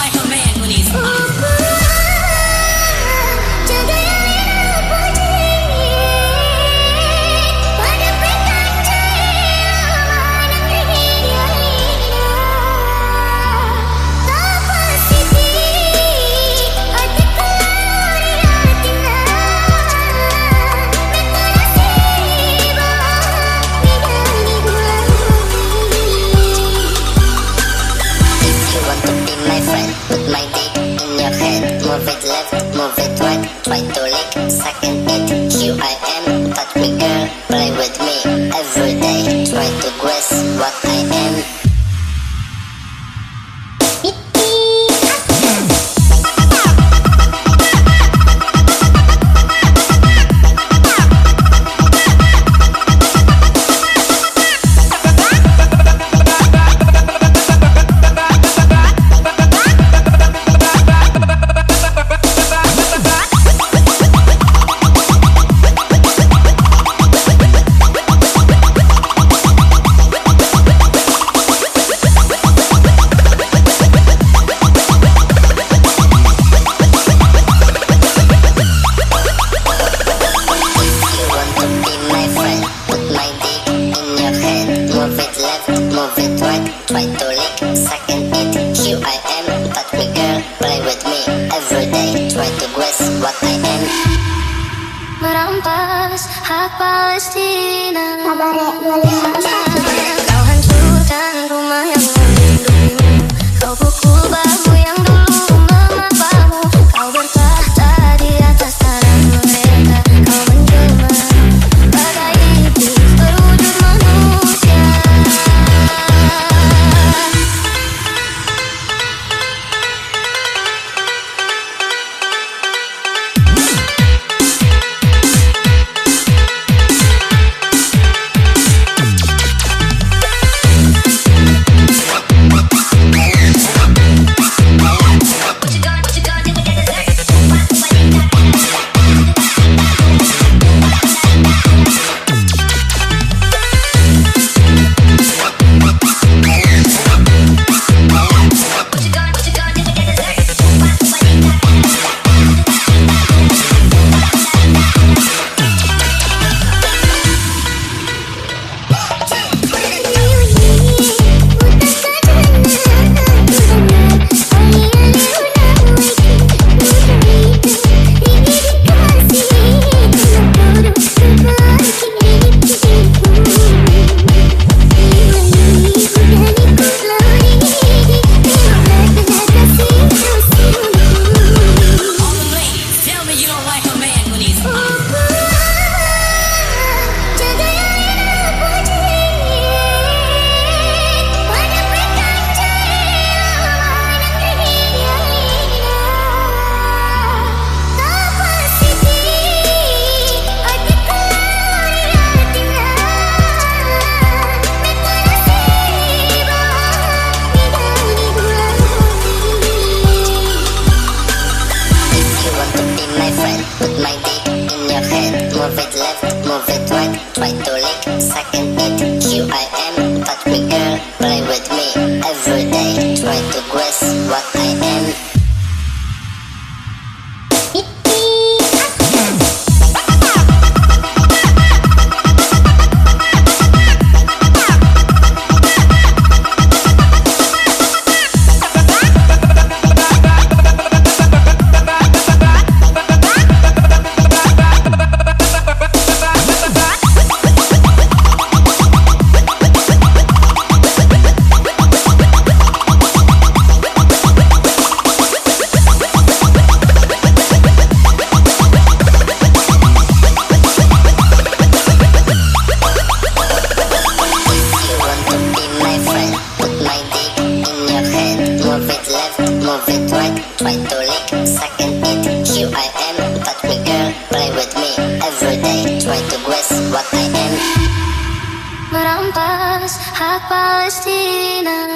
like a man when he's Jagai Alena Upojie, pada pengalaman Put my dick in your head, move it left, move it right, try to lick, second it, QIM, touch me girl, play with me, every day, try to guess what I am. Try to lick, second it, QIM, touch me girl, play with me, every day, try to guess what I am. Merampas hak Palestina, kau hancurkan rumah yang melindungimu, kau pukul bahu yang dulu memapamu, kau bertahta di atas tanah mereka, kau menjelma bagai iblis berwujud manusia. Put my dick in your head, move it left, move it right, try to lick, second it, QIM, touch me girl, play with me, every day, try to guess what I am. Move it right, try to lick, second it, QIM, touch me girl, play with me, every day, try to guess what I am. Merampas hak Palestina,